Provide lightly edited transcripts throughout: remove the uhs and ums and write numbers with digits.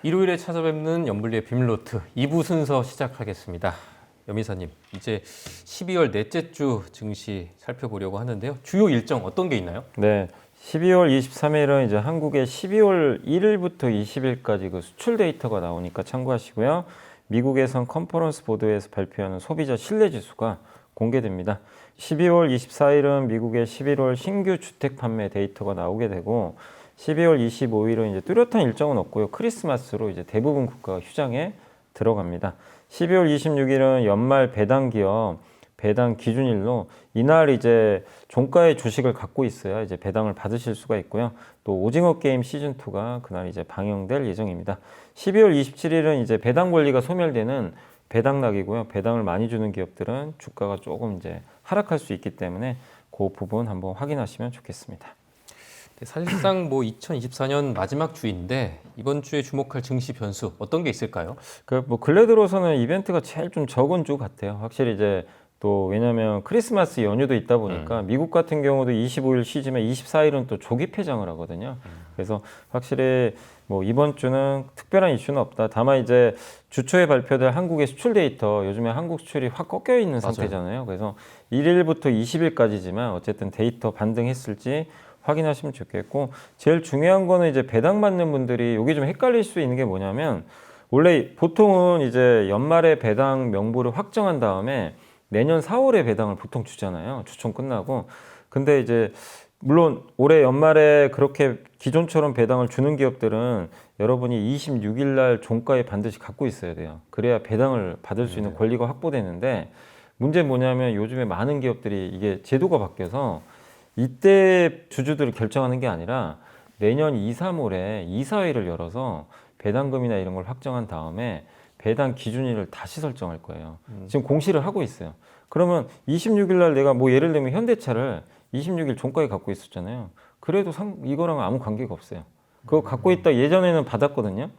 일요일에 찾아뵙는 연불리의 비밀노트 2부 순서 시작하겠습니다. 여미사님, 이제 12월 넷째 주 증시 살펴보려고 하는데요. 주요 일정 어떤 게 있나요? 네, 12월 23일은 이제 한국의 12월 1일부터 20일까지 그 수출 데이터가 나오니까 참고하시고요. 미국에선 컨퍼런스 보드에서 발표하는 소비자 신뢰 지수가 공개됩니다. 12월 24일은 미국의 11월 신규 주택 판매 데이터가 나오게 되고 12월 25일은 이제 뚜렷한 일정은 없고요. 크리스마스로 이제 대부분 국가가 휴장에 들어갑니다. 12월 26일은 연말 배당 기업 배당 기준일로 이날 이제 종가의 주식을 갖고 있어야 이제 배당을 받으실 수가 있고요. 또 오징어 게임 시즌 2가 그날 이제 방영될 예정입니다. 12월 27일은 이제 배당 권리가 소멸되는 배당락이고요. 배당을 많이 주는 기업들은 주가가 조금 이제 하락할 수 있기 때문에 그 부분 한번 확인하시면 좋겠습니다. 사실상 뭐 2024년 마지막 주인데 이번 주에 주목할 증시 변수 어떤 게 있을까요? 그 뭐 근래 들어서는 이벤트가 제일 좀 적은 주 같아요. 확실히 이제 또 왜냐하면 크리스마스 연휴도 있다 보니까 미국 같은 경우도 25일 쉬지만 24일은 또 조기 폐장을 하거든요. 그래서 확실히 뭐 이번 주는 특별한 이슈는 없다. 다만 이제 주초에 발표될 한국의 수출 데이터 요즘에 한국 수출이 확 꺾여 있는 상태잖아요. 그래서 1일부터 20일까지지만 어쨌든 데이터 반등했을지 확인하시면 좋겠고 제일 중요한 거는 이제 배당 받는 분들이 여기 좀 헷갈릴 수 있는 게 뭐냐면 원래 보통은 이제 연말에 배당 명부를 확정한 다음에 내년 4월에 배당을 보통 주잖아요. 주총 끝나고. 근데 이제 물론 올해 연말에 그렇게 기존처럼 배당을 주는 기업들은 여러분이 26일 날 종가에 반드시 갖고 있어야 돼요. 그래야 배당을 받을 수 있는 권리가 확보되는데 문제는 뭐냐면 요즘에 많은 기업들이 이게 제도가 바뀌어서 이때 주주들을 결정하는 게 아니라 내년 2, 3월에 이사회를 열어서 배당금이나 이런 걸 확정한 다음에 배당 기준일을 다시 설정할 거예요. 지금 공시를 하고 있어요. 그러면 26일 날 내가 뭐 예를 들면 현대차를 26일 종가에 갖고 있었잖아요. 그래도 이거랑 아무 관계가 없어요. 그거 갖고 있다 예전에는 받았거든요.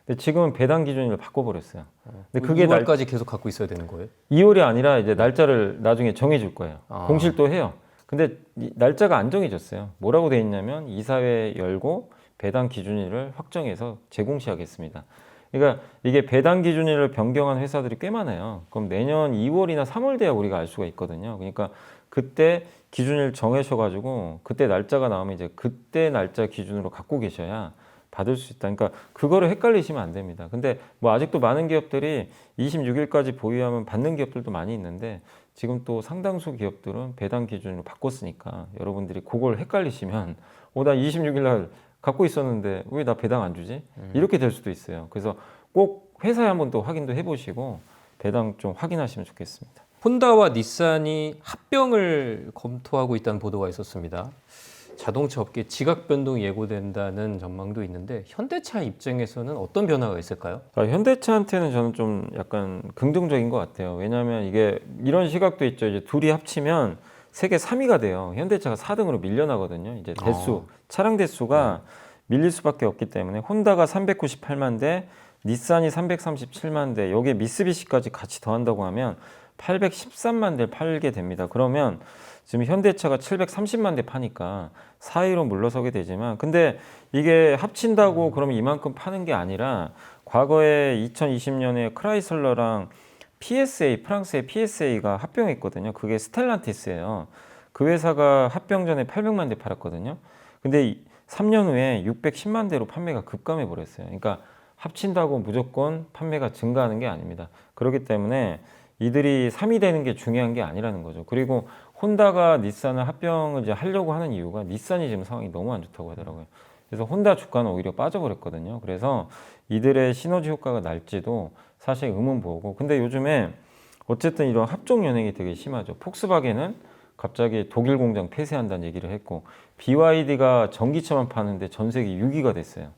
근데 지금은 배당 기준일을 바꿔버렸어요. 근데 그게 2월까지 계속 갖고 있어야 되는 거예요? 2월이 아니라 이제 날짜를 나중에 정해줄 거예요. 아. 공시를 또 해요. 근데 날짜가 안 정해졌어요. 뭐라고 돼 있냐면 이사회 열고 배당 기준일을 확정해서 재공시하겠습니다. 그러니까 이게 배당 기준일을 변경한 회사들이 꽤 많아요. 그럼 내년 2월이나 3월 돼야 우리가 알 수가 있거든요. 그러니까 그때 기준일 정하셔가지고 그때 날짜가 나오면 이제 그때 날짜 기준으로 갖고 계셔야 받을 수 있다. 그러니까 그거를 헷갈리시면 안 됩니다. 근데 뭐 아직도 많은 기업들이 26일까지 보유하면 받는 기업들도 많이 있는데 지금 또 상당수 기업들은 배당 기준으로 바꿨으니까 여러분들이 그걸 헷갈리시면 나 26일 날 갖고 있었는데 왜 나 배당 안 주지? 이렇게 될 수도 있어요. 그래서 꼭 회사에 한번 또 확인도 해보시고 배당 좀 확인하시면 좋겠습니다. 혼다와 닛산이 합병을 검토하고 있다는 보도가 있었습니다. 자동차 업계 지각 변동이 예고된다는 전망도 있는데 현대차 입장에서는 어떤 변화가 있을까요? 현대차한테는 저는 좀 약간 긍정적인 것 같아요. 왜냐하면 이게 이런 시각도 있죠. 이제 둘이 합치면 세계 3위가 돼요. 현대차가 4등으로 밀려나거든요. 이제 차량 대수가 밀릴 수밖에 없기 때문에 혼다가 398만 대, 닛산이 337만 대, 여기에 미쓰비시까지 같이 더한다고 하면 813만 대를 팔게 됩니다. 그러면 지금 현대차가 730만 대 파니까 4위로 물러서게 되지만 근데 이게 합친다고 그러면 이만큼 파는 게 아니라 과거에 2020년에 크라이슬러랑 PSA, 프랑스의 PSA가 합병했거든요. 그게 스텔란티스예요. 그 회사가 합병 전에 800만 대 팔았거든요. 근데 3년 후에 610만 대로 판매가 급감해 버렸어요. 그러니까 합친다고 무조건 판매가 증가하는 게 아닙니다. 그렇기 때문에 이들이 3위 되는 게 중요한 게 아니라는 거죠. 그리고 혼다가 닛산을 합병을 이제 하려고 하는 이유가 닛산이 지금 상황이 너무 안 좋다고 하더라고요. 그래서 혼다 주가는 오히려 빠져버렸거든요. 그래서 이들의 시너지 효과가 날지도 사실 의문부호고. 근데 요즘에 어쨌든 이런 합종 연행이 되게 심하죠. 폭스바겐은 갑자기 독일 공장 폐쇄한다는 얘기를 했고 BYD가 전기차만 파는데 전 세계 6위가 됐어요.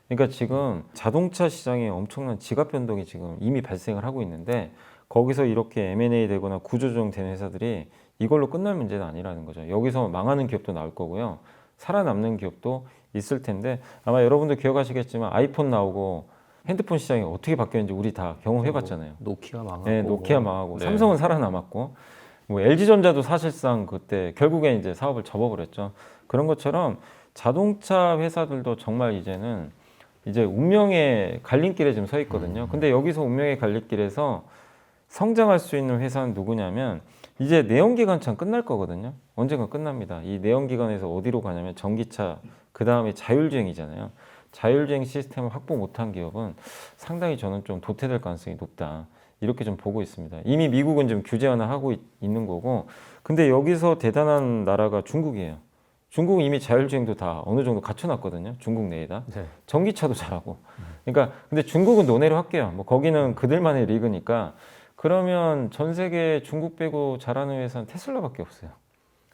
그러니까 지금 자동차 시장에 엄청난 지각 변동이 지금 이미 발생을 하고 있는데 거기서 이렇게 M&A 되거나 구조조정 되는 회사들이 이걸로 끝날 문제는 아니라는 거죠. 여기서 망하는 기업도 나올 거고요. 살아남는 기업도 있을 텐데 아마 여러분도 기억하시겠지만 아이폰 나오고 핸드폰 시장이 어떻게 바뀌었는지 우리 다 경험해 봤잖아요. 노키아 망하고, 네, 노키아 망하고 네. 삼성은 살아남았고 뭐 LG전자도 사실상 그때 결국엔 이제 사업을 접어버렸죠. 그런 것처럼 자동차 회사들도 정말 이제는 이제 운명의 갈림길에 지금 서 있거든요. 근데 여기서 운명의 갈림길에서 성장할 수 있는 회사는 누구냐면 이제 내연기관차 끝날 거거든요. 언젠가 끝납니다. 이 내연기관에서 어디로 가냐면 전기차, 그 다음에 자율주행이잖아요. 자율주행 시스템을 확보 못한 기업은 상당히 저는 좀 도태될 가능성이 높다. 이렇게 좀 보고 있습니다. 이미 미국은 좀 규제 완화하고 있는 거고, 근데 여기서 대단한 나라가 중국이에요. 중국은 이미 자율주행도 다 어느 정도 갖춰놨거든요. 중국 내에다. 네. 전기차도 잘하고. 그러니까 근데 중국은 논외로 할게요. 뭐 거기는 그들만의 리그니까. 그러면 전 세계 중국 빼고 잘하는 회사는 테슬라밖에 없어요.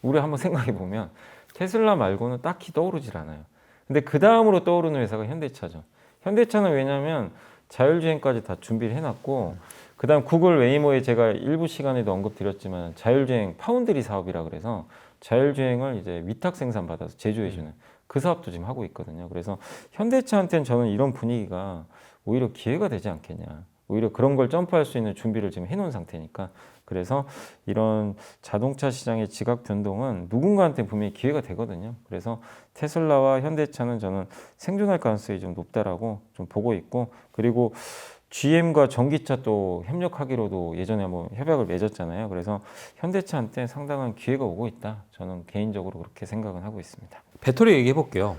우리 한번 생각해 보면 테슬라 말고는 딱히 떠오르질 않아요. 근데 그 다음으로 떠오르는 회사가 현대차죠. 현대차는 왜냐하면 자율주행까지 다 준비를 해놨고, 그 다음 구글 웨이모에 제가 일부 시간에도 언급드렸지만 자율주행 파운드리 사업이라 그래서 자율주행을 이제 위탁 생산 받아서 제조해주는 그 사업도 지금 하고 있거든요. 그래서 현대차한테는 저는 이런 분위기가 오히려 기회가 되지 않겠냐. 오히려 그런 걸 점프할 수 있는 준비를 지금 해놓은 상태니까. 그래서 이런 자동차 시장의 지각 변동은 누군가한테 분명히 기회가 되거든요. 그래서 테슬라와 현대차는 저는 생존할 가능성이 좀 높다라고 좀 보고 있고, 그리고 GM과 전기차 또 협력하기로도 예전에 한번 협약을 맺었잖아요. 그래서 현대차한테 상당한 기회가 오고 있다. 저는 개인적으로 그렇게 생각은 하고 있습니다. 배터리 얘기해 볼게요.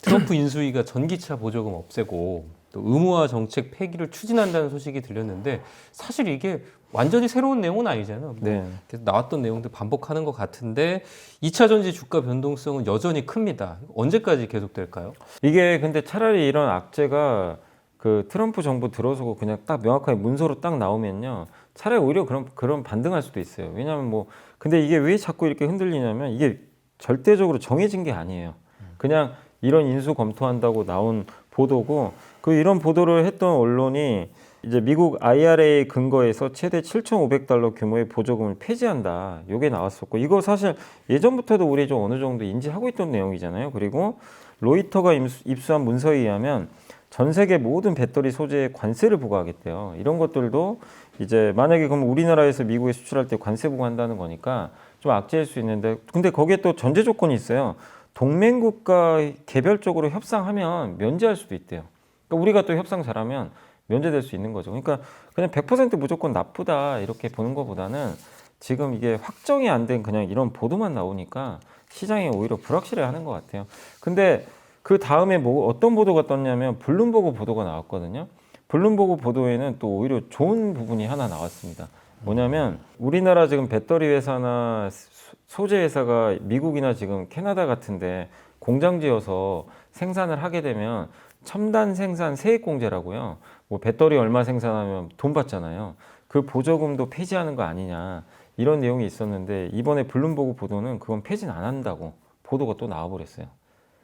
트럼프 인수위가 전기차 보조금 없애고 또 의무화 정책 폐기를 추진한다는 소식이 들렸는데 사실 이게 완전히 새로운 내용은 아니잖아요. 뭐 네. 계속 나왔던 내용들 반복하는 것 같은데 2차 전지 주가 변동성은 여전히 큽니다. 언제까지 계속될까요? 이게 근데 차라리 이런 악재가 그 트럼프 정부 들어서고 그냥 딱 명확하게 문서로 딱 나오면요, 차라리 오히려 그런 반등할 수도 있어요. 왜냐하면 뭐 근데 이게 왜 자꾸 이렇게 흔들리냐면 이게 절대적으로 정해진 게 아니에요. 그냥 이런 인수 검토한다고 나온 보도고, 그 이런 보도를 했던 언론이 이제 미국 IRA 근거에서 최대 7,500달러 규모의 보조금을 폐지한다. 이게 나왔었고, 이거 사실 예전부터도 우리 좀 어느 정도 인지하고 있던 내용이잖아요. 그리고 로이터가 입수한 문서에 의하면 전 세계 모든 배터리 소재에 관세를 부과하겠대요. 이런 것들도 이제 만약에 그럼 우리나라에서 미국에 수출할 때 관세 부과한다는 거니까 좀 악재일 수 있는데, 근데 거기에 또 전제 조건이 있어요. 동맹국가 개별적으로 협상하면 면제할 수도 있대요. 그러니까 우리가 또 협상 잘하면 면제될 수 있는 거죠. 그러니까 그냥 100% 무조건 나쁘다 이렇게 보는 것보다는 지금 이게 확정이 안 된 그냥 이런 보도만 나오니까 시장이 오히려 불확실해하는 것 같아요. 근데 그 다음에 뭐 어떤 보도가 떴냐면 블룸버그 보도가 나왔거든요. 블룸버그 보도에는 또 오히려 좋은 부분이 하나 나왔습니다. 뭐냐면 우리나라 지금 배터리 회사나 소재 회사가 미국이나 지금 캐나다 같은데 공장 지어서 생산을 하게 되면 첨단 생산 세액 공제라고요. 뭐 배터리 얼마 생산하면 돈 받잖아요. 그 보조금도 폐지하는 거 아니냐, 이런 내용이 있었는데 이번에 블룸버그 보도는 그건 폐지는 안 한다고 보도가 또 나와버렸어요.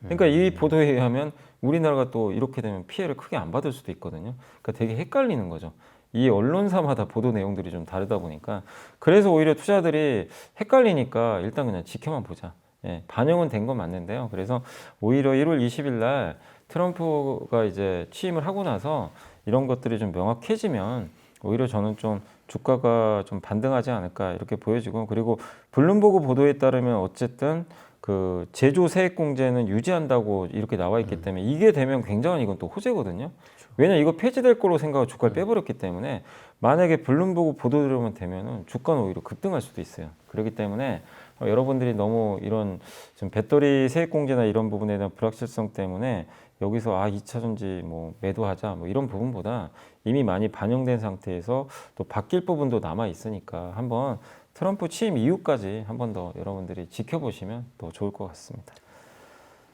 그러니까 이 보도에 의하면 우리나라가 또 이렇게 되면 피해를 크게 안 받을 수도 있거든요. 그러니까 되게 헷갈리는 거죠. 이 언론사마다 보도 내용들이 좀 다르다 보니까, 그래서 오히려 투자들이 헷갈리니까 일단 그냥 지켜만 보자. 예, 반영은 된 건 맞는데요. 그래서 오히려 1월 20일 날 트럼프가 이제 취임을 하고 나서 이런 것들이 좀 명확해지면 오히려 저는 좀 주가가 좀 반등하지 않을까 이렇게 보여지고, 그리고 블룸버그 보도에 따르면 어쨌든 그 제조 세액 공제는 유지한다고 이렇게 나와 있기 때문에 이게 되면 굉장한 이건 또 호재거든요. 왜냐 이거 폐지될 거로 생각하고 주가를 빼버렸기 때문에 만약에 블룸버그 보도대로만 되면은 주가는 오히려 급등할 수도 있어요. 그렇기 때문에 여러분들이 너무 이런 지금 배터리 세액 공제나 이런 부분에 대한 불확실성 때문에 여기서 2차 전지 뭐 매도하자 뭐 이런 부분보다 이미 많이 반영된 상태에서 또 바뀔 부분도 남아 있으니까 한번 트럼프 취임 이후까지 한 번 더 여러분들이 지켜보시면 더 좋을 것 같습니다.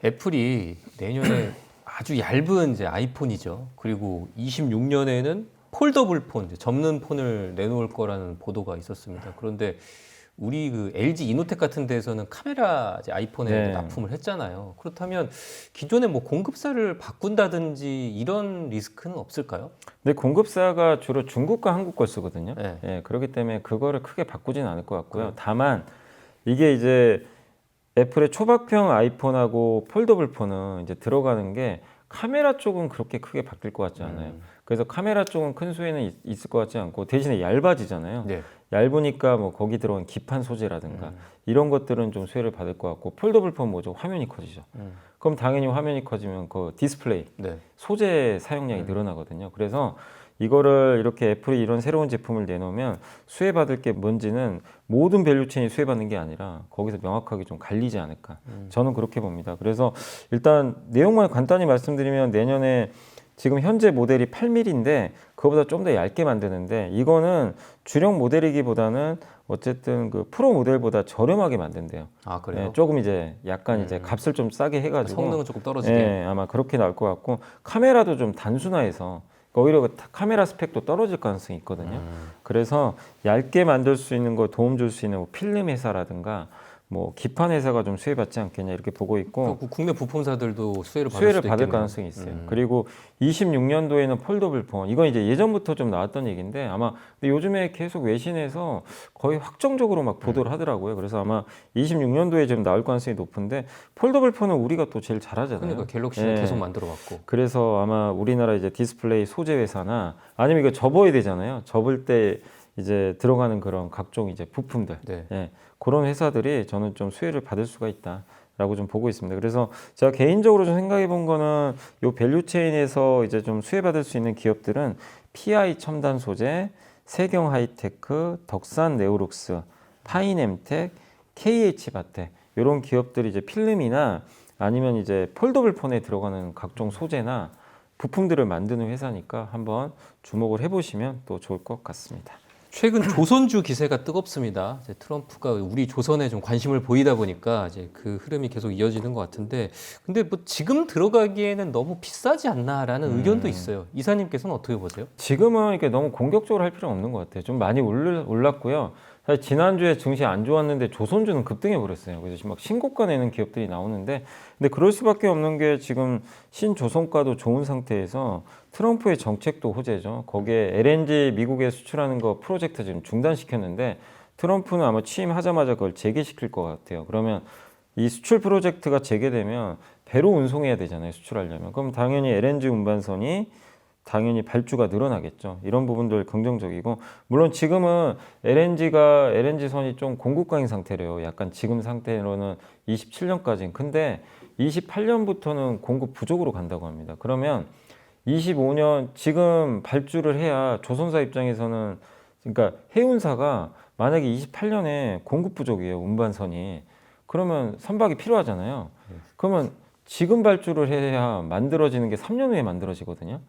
애플이 내년에 아주 얇은 이제 아이폰이죠. 그리고 26년에는 폴더블 폰, 이제 접는 폰을 내놓을 거라는 보도가 있었습니다. 그런데 우리 그 LG 이노텍 같은 데에서는 카메라 이제 아이폰에 네. 납품을 했잖아요. 그렇다면 기존에 뭐 공급사를 바꾼다든지 이런 리스크는 없을까요? 근데 공급사가 주로 중국과 한국 걸 쓰거든요. 네. 예, 그렇기 때문에 그거를 크게 바꾸진 않을 것 같고요. 다만 이게 이제 애플의 초박형 아이폰하고 폴더블 폰은 이제 들어가는 게 카메라 쪽은 그렇게 크게 바뀔 것 같지 않아요. 그래서 카메라 쪽은 큰 수혜는 있을 것 같지 않고 대신에 얇아지잖아요. 네. 얇으니까 뭐 거기 들어간 기판 소재라든가 이런 것들은 좀 수혜를 받을 것 같고 폴더블 폰 뭐죠? 화면이 커지죠. 그럼 당연히 화면이 커지면 그 디스플레이 네. 소재 사용량이 늘어나거든요. 그래서 이거를 이렇게 애플이 이런 새로운 제품을 내놓으면 수혜받을 게 뭔지는 모든 밸류체인이 수혜받는 게 아니라 거기서 명확하게 좀 갈리지 않을까. 저는 그렇게 봅니다. 그래서 일단 내용만 간단히 말씀드리면 내년에 지금 현재 모델이 8mm인데 그거보다 좀 더 얇게 만드는데 이거는 주력 모델이기보다는 어쨌든 그 프로 모델보다 저렴하게 만든대요. 아, 그래요? 네, 조금 이제 약간 이제 값을 좀 싸게 해가지고 성능은 조금 떨어지게. 네, 아마 그렇게 나올 것 같고 카메라도 좀 단순화해서 오히려 그 카메라 스펙도 떨어질 가능성이 있거든요. 그래서 얇게 만들 수 있는 거 도움 줄 수 있는 뭐 필름 회사라든가 뭐 기판 회사가 좀 수혜받지 않겠냐 이렇게 보고 있고 그 국내 부품사들도 수혜를 받을 수혜를 수도 받을 있겠네요. 가능성이 있어요. 그리고 26년도에는 폴더블 폰 이건 이제 예전부터 좀 나왔던 얘기인데 아마 근데 요즘에 계속 외신에서 거의 확정적으로 막 보도를 하더라고요. 그래서 아마 26년도에 좀 나올 가능성이 높은데 폴더블 폰은 우리가 또 제일 잘하잖아요. 그러니까 갤럭시는 예. 계속 만들어 왔고. 그래서 아마 우리나라 이제 디스플레이 소재 회사나 아니면 이거 접어야 되잖아요. 접을 때 이제 들어가는 그런 각종 이제 부품들, 네. 예, 그런 회사들이 저는 좀 수혜를 받을 수가 있다라고 좀 보고 있습니다. 그래서 제가 개인적으로 좀 생각해 본 거는 요 밸류 체인에서 이제 좀 수혜 받을 수 있는 기업들은 PI 첨단 소재, 세경 하이테크, 덕산 네오룩스, 파인엠텍, KH 바텍 이런 기업들이 이제 필름이나 아니면 이제 폴더블 폰에 들어가는 각종 소재나 부품들을 만드는 회사니까 한번 주목을 해보시면 또 좋을 것 같습니다. 최근 조선주 기세가 뜨겁습니다. 이제 트럼프가 우리 조선에 좀 관심을 보이다 보니까 이제 그 흐름이 계속 이어지는 것 같은데, 근데 뭐 지금 들어가기에는 너무 비싸지 않나라는 의견도 있어요. 이사님께서는 어떻게 보세요? 지금은 이렇게 너무 공격적으로 할 필요는 없는 것 같아요. 좀 많이 올랐고요. 사실 지난주에 증시 안 좋았는데 조선주는 급등해 버렸어요. 그래서 지금 막 신고가 내는 기업들이 나오는데, 근데 그럴 수밖에 없는 게 지금 신조선가도 좋은 상태에서 트럼프의 정책도 호재죠. 거기에 LNG 미국에 수출하는 거 프로젝트 지금 중단시켰는데 트럼프는 아마 취임하자마자 그걸 재개시킬 것 같아요. 그러면 이 수출 프로젝트가 재개되면 배로 운송해야 되잖아요. 수출하려면. 그럼 당연히 LNG 운반선이 당연히 발주가 늘어나겠죠. 이런 부분들 긍정적이고 물론 지금은 LNG 선이 좀 공급 강인 상태래요. 약간 지금 상태로는 27년까지는. 근데 28년부터는 공급 부족으로 간다고 합니다. 그러면 25년 지금 발주를 해야 조선사 입장에서는 그러니까 해운사가 만약에 28년에 공급 부족이에요. 운반선이. 그러면 선박이 필요하잖아요. 그러면 지금 발주를 해야 만들어지는 게 3년 후에 만들어지거든요.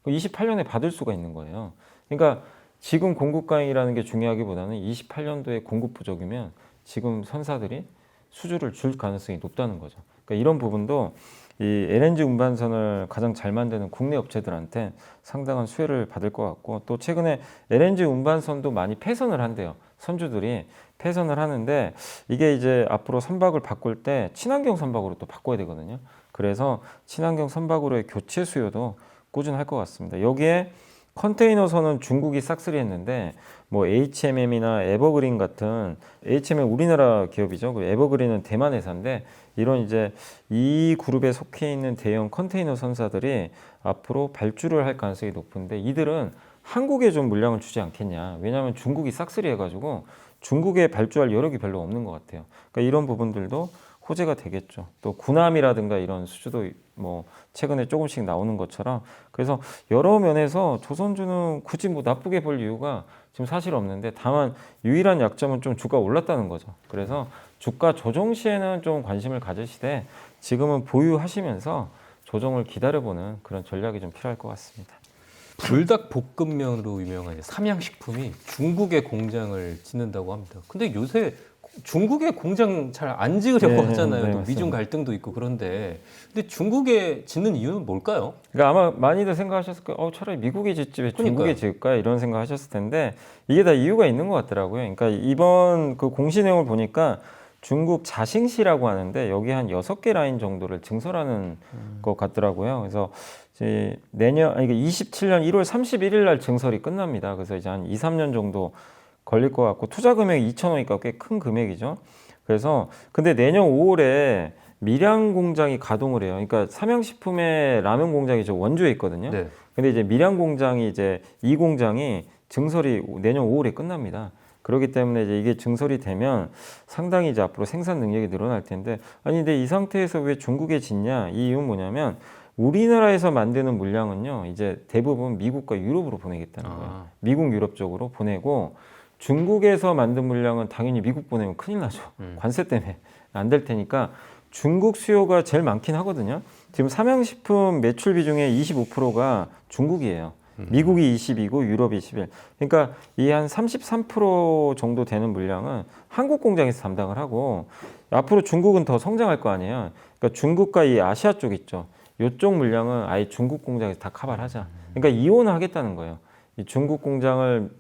28년에 받을 수가 있는 거예요. 그러니까 지금 공급 강이라는 게 중요하기보다는 28년도에 공급 부족이면 지금 선사들이 수주를 줄 가능성이 높다는 거죠. 그러니까 이런 부분도 이 LNG 운반선을 가장 잘 만드는 국내 업체들한테 상당한 수혜를 받을 것 같고 또 최근에 LNG 운반선도 많이 폐선을 한대요. 선주들이 폐선을 하는데 이게 이제 앞으로 선박을 바꿀 때 친환경 선박으로 또 바꿔야 되거든요. 그래서 친환경 선박으로의 교체 수요도 꾸준할 것 같습니다. 여기에 컨테이너선은 중국이 싹쓸이 했는데 뭐 HMM이나 에버그린 같은 HMM 우리나라 기업이죠. 그리고 에버그린은 대만 회사인데 이런 이제 이 그룹에 속해 있는 대형 컨테이너 선사들이 앞으로 발주를 할 가능성이 높은데 이들은 한국에 좀 물량을 주지 않겠냐. 왜냐하면 중국이 싹쓸이 해가지고 중국에 발주할 여력이 별로 없는 것 같아요. 그러니까 이런 부분들도 호재가 되겠죠. 또 군함이라든가 이런 수주도 뭐 최근에 조금씩 나오는 것처럼 그래서 여러 면에서 조선주는 굳이 뭐 나쁘게 볼 이유가 지금 사실 없는데 다만 유일한 약점은 좀 주가 올랐다는 거죠. 그래서 주가 조정 시에는 좀 관심을 가지시되 지금은 보유하시면서 조정을 기다려보는 그런 전략이 좀 필요할 것 같습니다. 불닭 볶음면으로 유명한 삼양식품이 중국에 공장을 짓는다고 합니다. 근데 요새 중국에 공장 잘 안 지으려고 네, 하잖아요. 네, 또 미중 맞습니다. 갈등도 있고 그런데 근데 중국에 짓는 이유는 뭘까요? 그러니까 아마 많이들 생각하셨을 거예요. 차라리 미국에 짓지 왜 중국에 그러니까요. 지을까 이런 생각하셨을 텐데 이게 다 이유가 있는 것 같더라고요. 그러니까 이번 그 공시 내용을 보니까 중국 자싱시라고 하는데 여기 한 6개 라인 정도를 증설하는 것 같더라고요. 그래서 이제 내년 아니 27년 1월 31일 날 증설이 끝납니다. 그래서 이제 한 2, 3년 정도 걸릴 것 같고 투자 금액이 2,000억이니까 꽤 큰 금액이죠. 그래서 근데 내년 5월에 밀양 공장이 가동을 해요. 그러니까 삼양식품의 라면 공장이 저 원주에 있거든요. 네. 근데 이제 밀양 공장이 이제 이 공장이 증설이 내년 5월에 끝납니다. 그렇기 때문에 이제 이게 증설이 되면 상당히 이제 앞으로 생산 능력이 늘어날 텐데, 아니 근데 이 상태에서 왜 중국에 짓냐? 이 이유는 뭐냐면 우리나라에서 만드는 물량은요 이제 대부분 미국과 유럽으로 보내겠다는 거예요. 미국 유럽 쪽으로 보내고, 중국에서 만든 물량은 당연히 미국 보내면 큰일 나죠. 관세 때문에 안 될 테니까 중국 수요가 제일 많긴 하거든요. 지금 삼양식품 매출 비중의 25%가 중국이에요. 미국이 22고 유럽이 21. 그러니까 이 한 33% 정도 되는 물량은 한국 공장에서 담당을 하고, 앞으로 중국은 더 성장할 거 아니에요. 그러니까 중국과 이 아시아 쪽 있죠. 이쪽 물량은 아예 중국 공장에서 다 커버를 하자. 그러니까 이혼을 하겠다는 거예요. 이 중국 공장을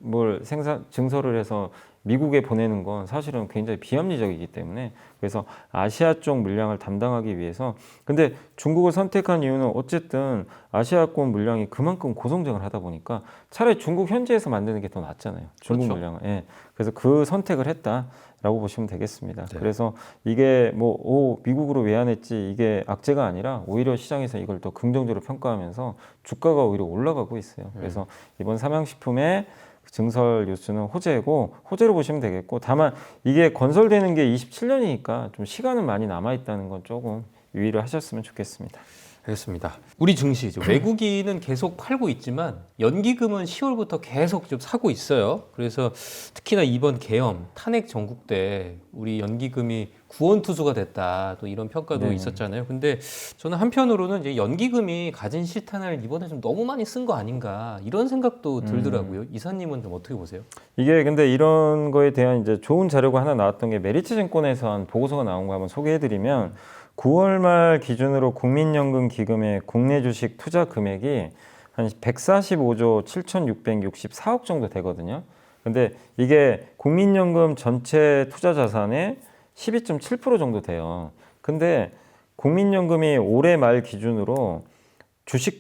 증설을 해서 미국에 보내는 건 사실은 굉장히 비합리적이기 때문에, 그래서 아시아 쪽 물량을 담당하기 위해서, 근데 중국을 선택한 이유는 어쨌든 아시아권 물량이 그만큼 고성장을 하다 보니까 차라리 중국 현지에서 만드는 게 더 낫잖아요. 중국 그렇죠. 물량을. 예. 그래서 그 선택을 했다라고 보시면 되겠습니다. 네. 그래서 이게 뭐 미국으로 왜 안 했지, 이게 악재가 아니라 오히려 시장에서 이걸 더 긍정적으로 평가하면서 주가가 오히려 올라가고 있어요. 그래서 이번 삼양식품의 증설 뉴스는 호재로 보시면 되겠고, 다만 이게 건설되는 게 27년이니까 좀 시간은 많이 남아 있다는 건 조금 유의를 하셨으면 좋겠습니다. 알겠습니다. 우리 증시 이제 외국인은 계속 팔고 있지만 연기금은 10월부터 계속 좀 사고 있어요. 그래서 특히나 이번 계엄 탄핵 전국 때 우리 연기금이 구원투수가 됐다, 또 이런 평가도 네. 있었잖아요. 근데 저는 한편으로는 이제 연기금이 가진 실탄을 이번에 좀 너무 많이 쓴 거 아닌가, 이런 생각도 들더라고요. 이사님은 좀 어떻게 보세요? 이게 근데 이런 거에 대한 이제 좋은 자료가 하나 나왔던 게 메리츠 증권에서 한 보고서가 나온 거 한번 소개해드리면, 9월 말 기준으로 국민연금 기금의 국내 주식 투자 금액이 한 145조 7,664억 정도 되거든요. 근데 이게 국민연금 전체 투자 자산의 12.7% 정도 돼요. 근데 국민연금이 올해 말 기준으로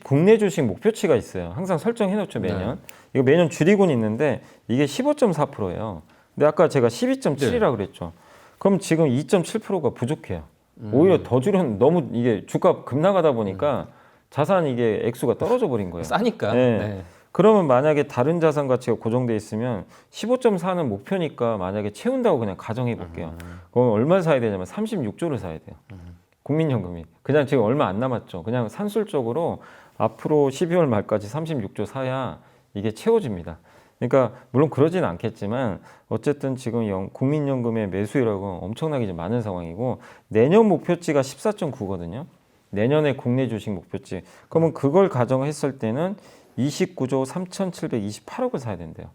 국내 주식 목표치가 있어요. 항상 설정해 놓죠, 매년. 이거 매년 줄이고는 있는데 이게 15.4%예요. 근데 아까 제가 12.7이라고 그랬죠. 그럼 지금 2.7%가 부족해요. 오히려 더 너무 이게 주가 급락하다 보니까 자산 이게 액수가 떨어져 버린 거예요. 싸니까. 네. 네. 그러면 만약에 다른 자산 가치가 고정돼 있으면 15.4는 목표니까 만약에 채운다고 그냥 가정해 볼게요. 그럼 얼마 사야 되냐면 36조를 사야 돼요. 국민연금이. 그냥 지금 얼마 안 남았죠. 그냥 산술적으로 앞으로 12월 말까지 36조 사야 이게 채워집니다. 그러니까 물론 그러지는 않겠지만 어쨌든 지금 국민연금의 매수율하고 엄청나게 이제 많은 상황이고, 내년 목표치가 14.9거든요. 내년에 국내 주식 목표치. 그러면 그걸 가정했을 때는 29조 3,728억을 사야 된대요.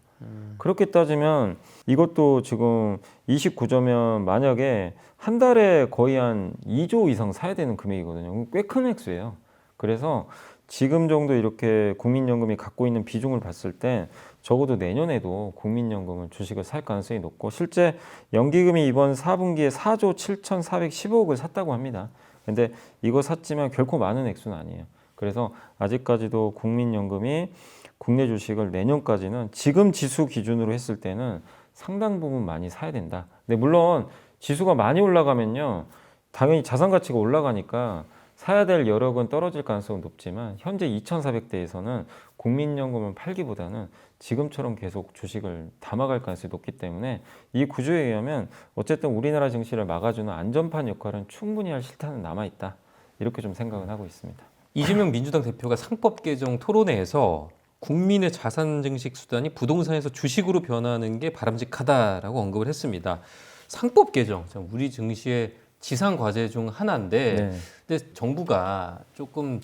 그렇게 따지면 이것도 지금 29조면 만약에 한 달에 거의 한 2조 이상 사야 되는 금액이거든요. 꽤 큰 액수예요. 그래서 지금 정도 이렇게 국민연금이 갖고 있는 비중을 봤을 때 적어도 내년에도 국민연금은 주식을 살 가능성이 높고, 실제 연기금이 이번 4분기에 4조 7,415억을 샀다고 합니다. 근데 이거 샀지만 결코 많은 액수는 아니에요. 그래서 아직까지도 국민연금이 국내 주식을 내년까지는 지금 지수 기준으로 했을 때는 상당 부분 많이 사야 된다. 근데 물론 지수가 많이 올라가면요, 당연히 자산 가치가 올라가니까 사야 될 여력은 떨어질 가능성은 높지만, 현재 2,400대에서는 국민연금을 팔기보다는 지금처럼 계속 주식을 담아갈 가능성이 높기 때문에 이 구조에 의하면 어쨌든 우리나라 증시를 막아주는 안전판 역할은 충분히 할 실탄은 남아있다, 이렇게 좀 생각은 하고 있습니다. 이재명 민주당 대표가 상법 개정 토론회에서 국민의 자산 증식 수단이 부동산에서 주식으로 변하는 게 바람직하다라고 언급을 했습니다. 상법 개정, 참 우리 증시의 지상 과제 중 하나인데, 네. 근데 정부가 조금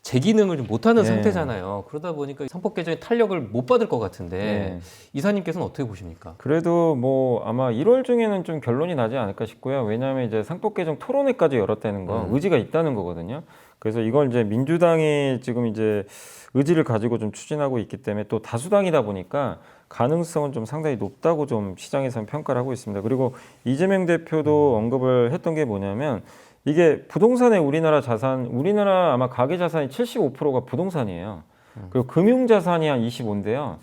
제 기능을 좀 못하는 네. 상태잖아요. 그러다 보니까 상법 개정의 탄력을 못 받을 것 같은데 네. 이사님께서는 어떻게 보십니까? 그래도 뭐 아마 1월 중에는 좀 결론이 나지 않을까 싶고요. 왜냐하면 이제 상법 개정 토론회까지 열었다는 거, 의지가 있다는 거거든요. 그래서 이걸 이제 민주당이 지금 이제 의지를 가지고 좀 추진하고 있기 때문에, 또 다수당이다 보니까 가능성은 좀 상당히 높다고 좀 시장에서는 평가를 하고 있습니다. 그리고 이재명 대표도 언급을 했던 게 뭐냐면, 이게 부동산의 우리나라 아마 가계 자산이 75%가 부동산이에요. 그리고 금융 자산이 한 25인데요.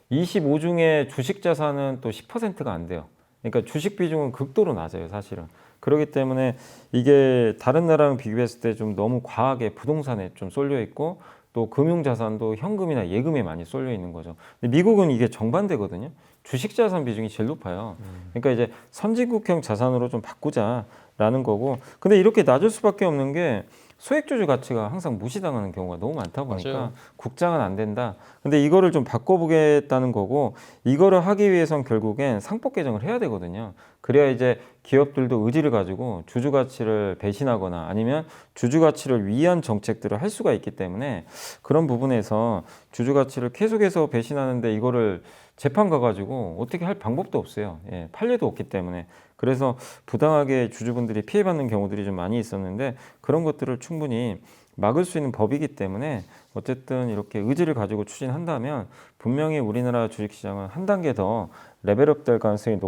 25 중에 주식 자산은 또 10%가 안 돼요. 그러니까 주식 비중은 극도로 낮아요, 사실은. 그렇기 때문에 이게 다른 나라랑 비교했을 때 좀 너무 과하게 부동산에 좀 쏠려 있고 또 금융자산도 현금이나 예금에 많이 쏠려 있는 거죠. 근데 미국은 이게 정반대거든요. 주식자산 비중이 제일 높아요. 그러니까 이제 선진국형 자산으로 좀 바꾸자라는 거고. 근데 이렇게 낮을 수밖에 없는 게 소액주주 가치가 항상 무시당하는 경우가 너무 많다 보니까 맞아요. 국장은 안 된다. 근데 이거를 좀 바꿔보겠다는 거고, 이거를 하기 위해선 결국엔 상법 개정을 해야 되거든요. 그래야 이제 기업들도 의지를 가지고 주주 가치를 배신하거나 아니면 주주 가치를 위한 정책들을 할 수가 있기 때문에 그런 부분에서 주주 가치를 계속해서 배신하는데 이거를 재판 가가지고 어떻게 할 방법도 없어요. 예, 판례도 없기 때문에. 그래서 부당하게 주주분들이 피해받는 경우들이 좀 많이 있었는데 그런 것들을 충분히 막을 수 있는 법이기 때문에 어쨌든 이렇게 의지를 가지고 추진한다면 분명히 우리나라 주식시장은 한 단계 더 레벨업 될 가능성이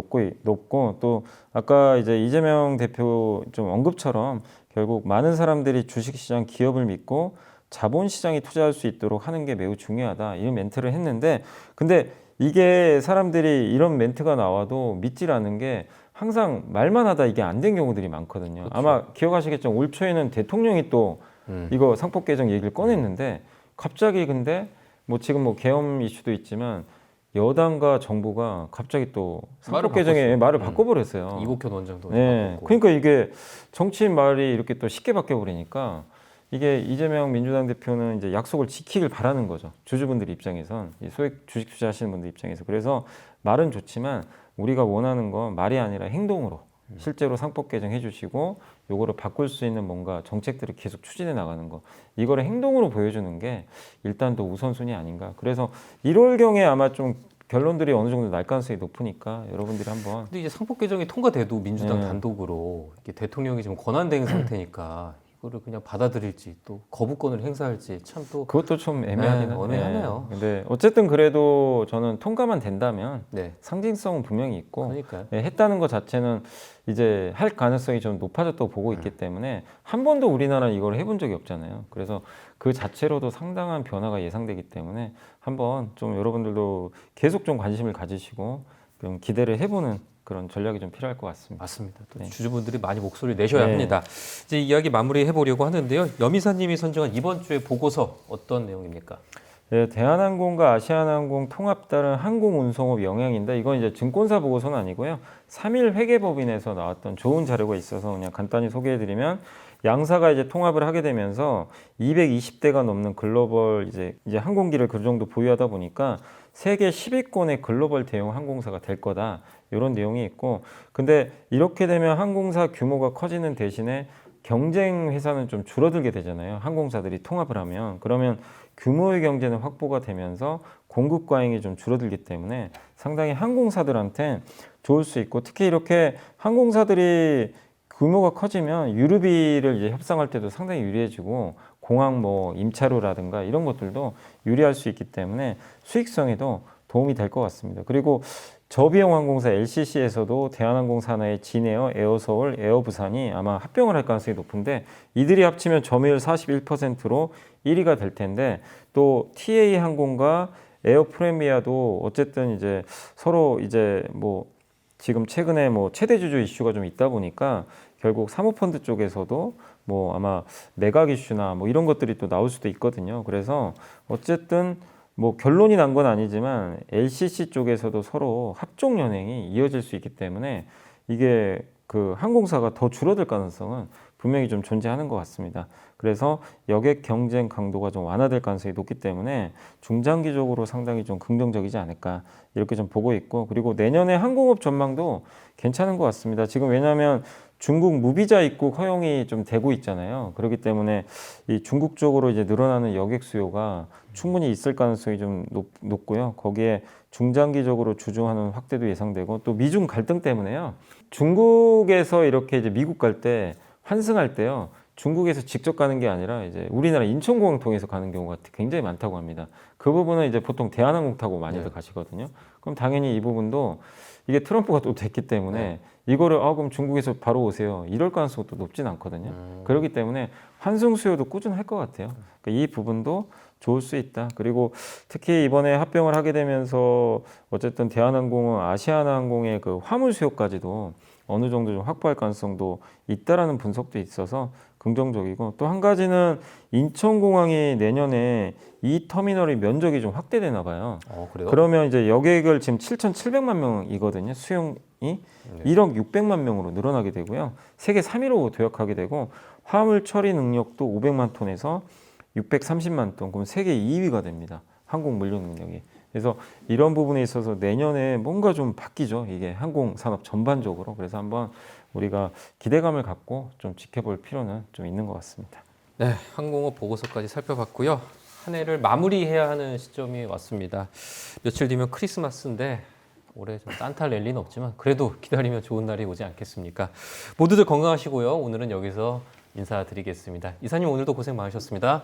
높고 또 아까 이제 이재명 대표 좀 언급처럼 결국 많은 사람들이 주식시장 기업을 믿고 자본시장에 투자할 수 있도록 하는 게 매우 중요하다 이런 멘트를 했는데 근데 이게 사람들이 이런 멘트가 나와도 믿질 않는 게 항상 말만 하다 이게 안 된 경우들이 많거든요. 그렇죠. 아마 기억하시겠지만 올 초에는 대통령이 또 이거 상법 개정 얘기를 꺼냈는데 갑자기 근데 뭐 지금 뭐 계엄 이슈도 있지만 여당과 정부가 갑자기 또 상법 개정에 바꿨어요. 말을 바꿔버렸어요. 이복현 원장도 네, 바꿨고. 그러니까 이게 정치인 말이 이렇게 또 쉽게 바뀌어버리니까 이게 이재명 민주당 대표는 이제 약속을 지키길 바라는 거죠. 주주분들 입장에선 이 소액 주식 투자하시는 분들 입장에서 그래서 말은 좋지만 우리가 원하는 건 말이 아니라 행동으로 실제로 상법 개정해 주시고 요거를 바꿀 수 있는 뭔가 정책들을 계속 추진해 나가는 거 이거를 행동으로 보여주는 게 일단 또 우선순위 아닌가. 그래서 1월경에 아마 좀 결론들이 어느 정도 날 가능성이 높으니까 여러분들이 한번 근데 이제 상법 개정이 통과돼도 민주당 네. 단독으로 이게 대통령이 지금 권한대행 상태니까 이거를 그냥 받아들일지 또 거부권을 행사할지 참 또 그것도 좀 애매하긴 하네요. 애매하네요. 근데 어쨌든 그래도 저는 통과만 된다면 네. 상징성은 분명히 있고 그러니까요. 했다는 것 자체는 이제 할 가능성이 좀 높아졌다고 보고 있기 때문에 한 번도 우리나라는 이걸 해본 적이 없잖아요. 그래서 그 자체로도 상당한 변화가 예상되기 때문에 한번 좀 여러분들도 계속 좀 관심을 가지시고 좀 기대를 해보는 그런 전략이 좀 필요할 것 같습니다. 맞습니다. 또 네. 주주분들이 많이 목소리를 내셔야 네. 합니다. 이제 이야기 마무리해 보려고 하는데요. 염이사님이 선정한 이번 주의 보고서 어떤 내용입니까? 네, 대한항공과 아시아나항공 통합 따른 항공운송업 영향인데 이건 이제 증권사 보고서는 아니고요. 3일 회계법인에서 나왔던 좋은 자료가 있어서 그냥 간단히 소개해드리면 양사가 이제 통합을 하게 되면서 220대가 넘는 글로벌 이제 항공기를 그 정도 보유하다 보니까 세계 10위권의 글로벌 대형 항공사가 될 거다. 이런 내용이 있고 근데 이렇게 되면 항공사 규모가 커지는 대신에 경쟁 회사는 좀 줄어들게 되잖아요. 항공사들이 통합을 하면 그러면 규모의 경제는 확보가 되면서 공급 과잉이 좀 줄어들기 때문에 상당히 항공사들한테 좋을 수 있고 특히 이렇게 항공사들이 규모가 커지면 유류비를 이제 협상할 때도 상당히 유리해지고 공항 뭐 임차료라든가 이런 것들도 유리할 수 있기 때문에 수익성에도 도움이 될 것 같습니다. 그리고 저비용 항공사 LCC에서도 대한항공 산하의 진에어, 에어서울, 에어부산이 아마 합병을 할 가능성이 높은데 이들이 합치면 점유율 41%로 1위가 될 텐데 또 TA 항공과 에어프레미아도 어쨌든 이제 서로 이제 뭐 지금 최근에 뭐 최대 주주 이슈가 좀 있다 보니까 결국 사모펀드 쪽에서도 뭐 아마 매각 이슈나 뭐 이런 것들이 또 나올 수도 있거든요. 그래서 어쨌든 뭐 결론이 난 건 아니지만 LCC 쪽에서도 서로 합종 연행이 이어질 수 있기 때문에 이게 그 항공사가 더 줄어들 가능성은 분명히 좀 존재하는 것 같습니다. 그래서 여객 경쟁 강도가 좀 완화될 가능성이 높기 때문에 중장기적으로 상당히 좀 긍정적이지 않을까 이렇게 좀 보고 있고 그리고 내년에 항공업 전망도 괜찮은 것 같습니다. 지금 왜냐하면 중국 무비자 입국 허용이 좀 되고 있잖아요. 그렇기 때문에 이 중국 쪽으로 이제 늘어나는 여객 수요가 충분히 있을 가능성이 좀 높고요. 거기에 중장기적으로 주중하는 확대도 예상되고 또 미중 갈등 때문에요. 중국에서 이렇게 이제 미국 갈 때 환승할 때요. 중국에서 직접 가는 게 아니라 이제 우리나라 인천공항 통해서 가는 경우가 굉장히 많다고 합니다. 그 부분은 이제 보통 대한항공 타고 많이들 가시거든요. 그럼 당연히 이 부분도 이게 트럼프가 또 됐기 때문에 이거를 그럼 중국에서 바로 오세요. 이럴 가능성이 또 높진 않거든요. 그렇기 때문에 환승 수요도 꾸준할 것 같아요. 그러니까 이 부분도 좋을 수 있다. 그리고 특히 이번에 합병을 하게 되면서 어쨌든 대한항공은 아시아나항공의 그 화물 수요까지도 어느 정도 좀 확보할 가능성도 있다라는 분석도 있어서 긍정적이고, 또 한 가지는 인천공항이 내년에 이 터미널의 면적이 좀 확대되나 봐요. 그래요? 그러면 이제 여객을 지금 7,700만 명이거든요. 수용이 1억 600만 명으로 늘어나게 되고요. 세계 3위로 도약하게 되고, 화물 처리 능력도 500만 톤에서 630만 톤, 그럼 세계 2위가 됩니다. 항공 물류 능력이. 그래서 이런 부분에 있어서 내년에 뭔가 좀 바뀌죠. 이게 항공 산업 전반적으로. 그래서 한번 우리가 기대감을 갖고 좀 지켜볼 필요는 좀 있는 것 같습니다. 네, 항공업 보고서까지 살펴봤고요. 한 해를 마무리해야 하는 시점이 왔습니다. 며칠 뒤면 크리스마스인데 올해 좀 산타 랠리는 없지만 그래도 기다리면 좋은 날이 오지 않겠습니까? 모두들 건강하시고요. 오늘은 여기서 인사드리겠습니다. 이사님 오늘도 고생 많으셨습니다.